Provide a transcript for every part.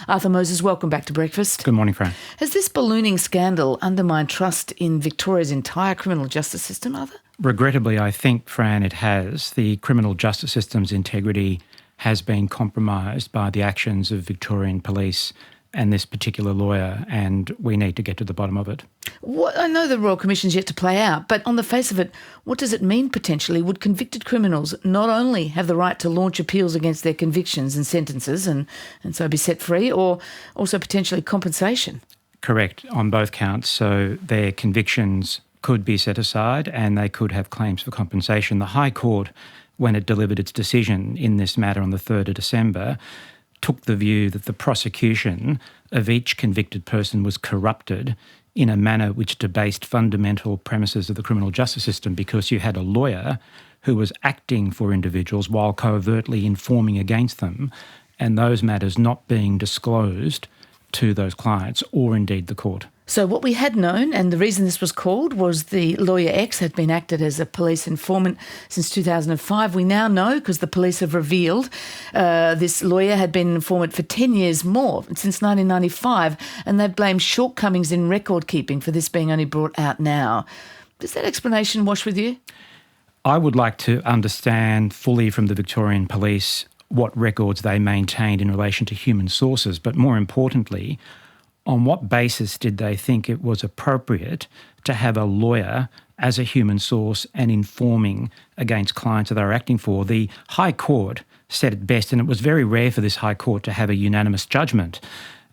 Arthur Moses, welcome back to Breakfast. Good morning, Fran. Has this ballooning scandal undermined trust in Victoria's entire criminal justice system, Arthur? Regrettably, I think, Fran, it has. The criminal justice system's integrity has been compromised by the actions of Victorian police and this particular lawyer, and we need to get to the bottom of it. I know the Royal Commission's yet to play out, but on the face of it, what does it mean potentially? Would convicted criminals not only have the right to launch appeals against their convictions and sentences and so be set free, or also potentially compensation? Correct, on both counts. So their convictions could be set aside and they could have claims for compensation. The High Court, when it delivered its decision in this matter on the 3rd of December, took the view that the prosecution of each convicted person was corrupted in a manner which debased fundamental premises of the criminal justice system, because you had a lawyer who was acting for individuals while covertly informing against them, and those matters not being disclosed to those clients or indeed the court. So what we had known, and the reason this was called, was the lawyer X had been acted as a police informant since 2005. We now know, because the police have revealed, this lawyer had been an informant for 10 years more, since 1995, and they've blamed shortcomings in record keeping for this being only brought out now. Does that explanation wash with you? I would like to understand fully from the Victorian police what records they maintained in relation to human sources, but more importantly, on what basis did they think it was appropriate to have a lawyer as a human source and informing against clients that they were acting for? The High Court said it best, and it was very rare for this High Court to have a unanimous judgment.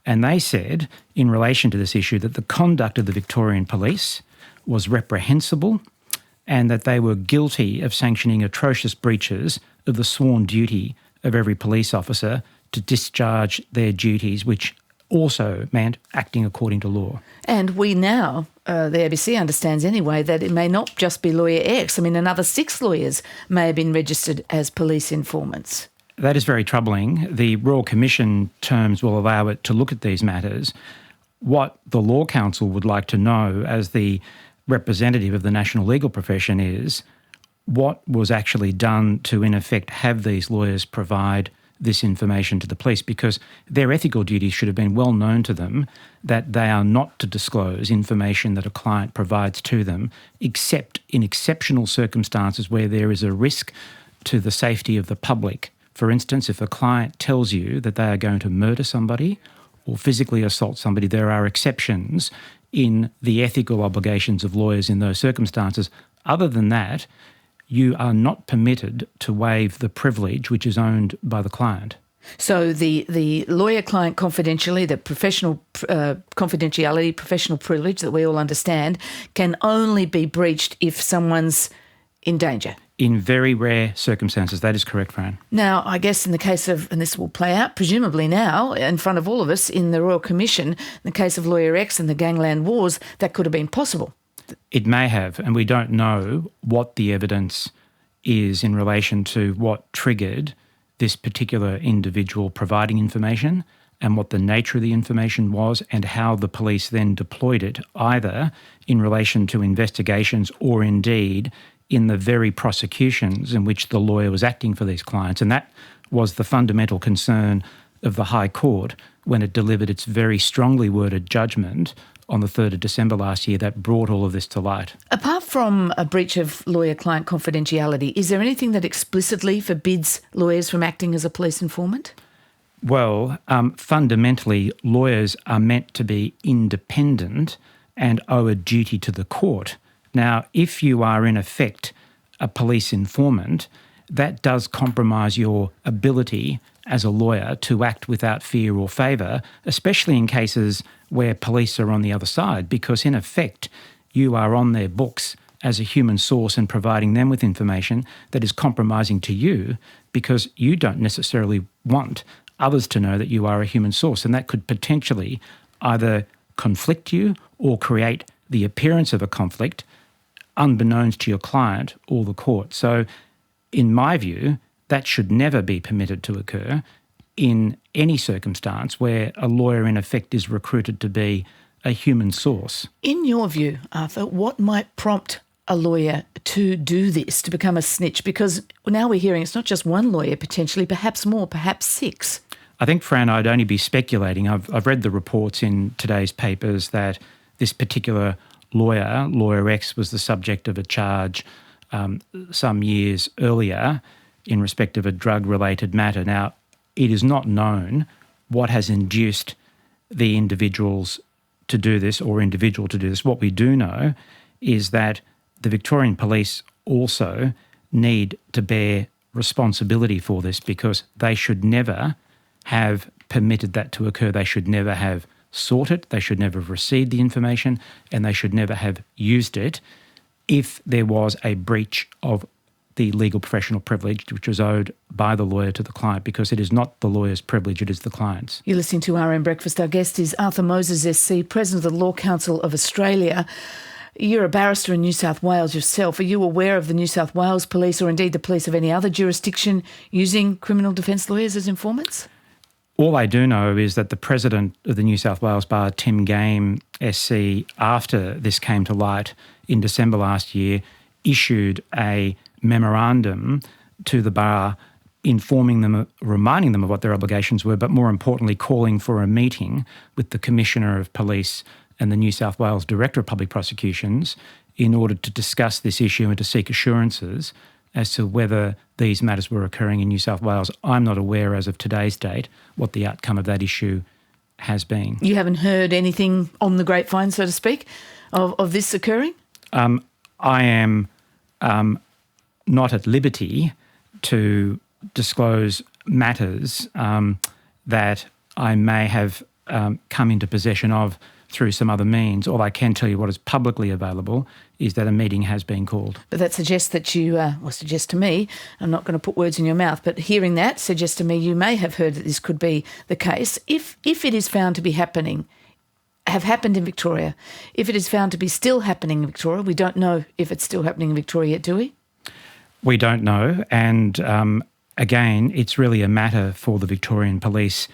And they said, in relation to this issue, that the conduct of the Victorian police was reprehensible and that they were guilty of sanctioning atrocious breaches of the sworn duty of every police officer to discharge their duties, which also meant acting according to law. And we now, the ABC understands anyway, that it may not just be lawyer X. I mean, another 6 lawyers may have been registered as police informants. That is very troubling. The Royal Commission terms will allow it to look at these matters. What the Law Council would like to know, as the representative of the national legal profession, is what was actually done to, in effect, have these lawyers provide this information to the police, because their ethical duties should have been well known to them that they are not to disclose information that a client provides to them, except in exceptional circumstances where there is a risk to the safety of the public. For instance, if a client tells you that they are going to murder somebody or physically assault somebody, there are exceptions in the ethical obligations of lawyers in those circumstances. Other than that, you are not permitted to waive the privilege which is owned by the client. So the lawyer-client confidentiality, the professional confidentiality, professional privilege that we all understand, can only be breached if someone's in danger. In very rare circumstances, that is correct, Fran. Now, I guess in the case of, and this will play out presumably now in front of all of us in the Royal Commission, in the case of Lawyer X and the gangland wars, that could have been possible. It may have, and we don't know what the evidence is in relation to what triggered this particular individual providing information and what the nature of the information was and how the police then deployed it, either in relation to investigations or indeed in the very prosecutions in which the lawyer was acting for these clients. And that was the fundamental concern of the High Court when it delivered its very strongly worded judgment on the 3rd of December last year that brought all of this to light. Apart from a breach of lawyer-client confidentiality, is there anything that explicitly forbids lawyers from acting as a police informant? Well, fundamentally, lawyers are meant to be independent and owe a duty to the court. Now, if you are in effect a police informant, that does compromise your ability as a lawyer to act without fear or favour, especially in cases where police are on the other side, because in effect you are on their books as a human source and providing them with information that is compromising to you because you don't necessarily want others to know that you are a human source, and that could potentially either conflict you or create the appearance of a conflict unbeknownst to your client or the court. So in my view, that should never be permitted to occur in any circumstance where a lawyer in effect is recruited to be a human source. In your view, Arthur, what might prompt a lawyer to do this, to become a snitch? Because now we're hearing it's not just one lawyer potentially, perhaps more, perhaps 6. I think, Fran, I'd only be speculating. I've read the reports in today's papers that this particular lawyer, Lawyer X, was the subject of a charge some years earlier in respect of a drug-related matter. Now, it is not known what has induced the individuals to do this or individual to do this. What we do know is that the Victorian Police also need to bear responsibility for this, because they should never have permitted that to occur. They should never have sought it, they should never have received the information, and they should never have used it if there was a breach of the legal professional privilege which was owed by the lawyer to the client, because it is not the lawyer's privilege, it is the client's. You're listening to RM Breakfast. Our guest is Arthur Moses SC, President of the Law Council of Australia. You're a barrister in New South Wales yourself. Are you aware of the New South Wales Police, or indeed the police of any other jurisdiction, using criminal defence lawyers as informants? All I do know is that the President of the New South Wales Bar, Tim Game SC, after this came to light in December last year, issued a memorandum to the bar informing them, reminding them of what their obligations were, but more importantly calling for a meeting with the Commissioner of Police and the New South Wales Director of Public Prosecutions in order to discuss this issue and to seek assurances as to whether these matters were occurring in New South Wales. I'm not aware as of today's date what the outcome of that issue has been. You haven't heard anything on the grapevine, so to speak, of this occurring? I am not at liberty to disclose matters that I may have come into possession of through some other means. All I can tell you, what is publicly available, is that a meeting has been called. But that suggests that you, suggests to me, I'm not going to put words in your mouth, but hearing that suggests to me you may have heard that this could be the case. If it is found to be happening, have happened in Victoria, if it is found to be still happening in Victoria, we don't know if it's still happening in Victoria yet, do we? We don't know. And again, it's really a matter for the Victorian Police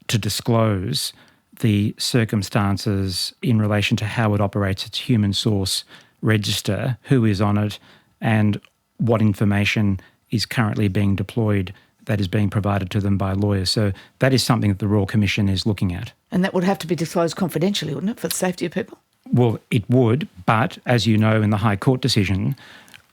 to disclose the circumstances in relation to how it operates its human source register, who is on it, and what information is currently being deployed that is being provided to them by lawyers. So that is something that the Royal Commission is looking at. And that would have to be disclosed confidentially, wouldn't it, for the safety of people? Well, it would, but as you know, in the High Court decision,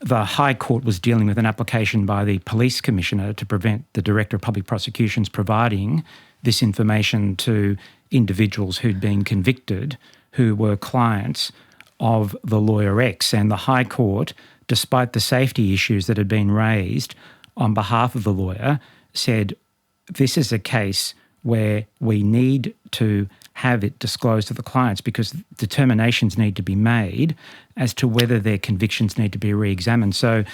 the High Court was dealing with an application by the Police Commissioner to prevent the Director of Public Prosecutions providing this information to individuals who'd been convicted who were clients of the Lawyer X. And the High Court, despite the safety issues that had been raised on behalf of the lawyer, said this is a case where we need to have it disclosed to the clients because determinations need to be made as to whether their convictions need to be re-examined. So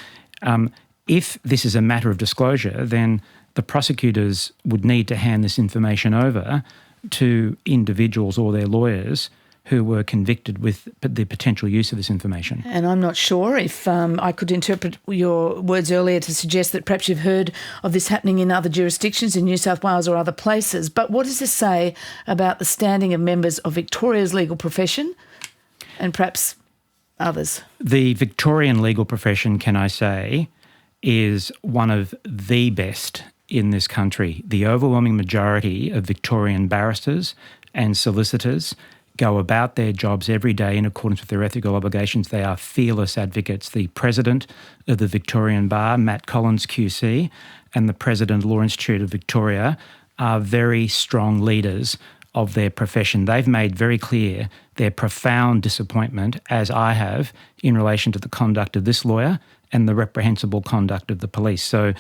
if this is a matter of disclosure, then the prosecutors would need to hand this information over to individuals or their lawyers who were convicted with the potential use of this information. And I'm not sure if I could interpret your words earlier to suggest that perhaps you've heard of this happening in other jurisdictions, in New South Wales or other places. But what does this say about the standing of members of Victoria's legal profession and perhaps others? The Victorian legal profession, can I say, is one of the best in this country. The overwhelming majority of Victorian barristers and solicitors go about their jobs every day in accordance with their ethical obligations. They are fearless advocates. The President of the Victorian Bar, Matt Collins QC, and the President of the Law Institute of Victoria are very strong leaders of their profession. They've made very clear their profound disappointment, as I have, in relation to the conduct of this lawyer and the reprehensible conduct of the police. So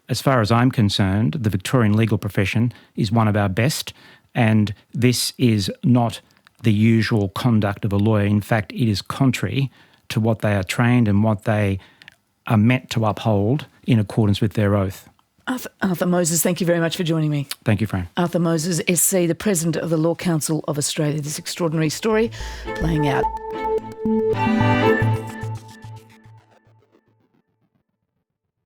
as far as I'm concerned, the Victorian legal profession is one of our best, and this is not the usual conduct of a lawyer. In fact, it is contrary to what they are trained and what they are meant to uphold in accordance with their oath. Arthur Moses, thank you very much for joining me. Thank you, Fran. Arthur Moses, SC, the President of the Law Council of Australia. This extraordinary story playing out.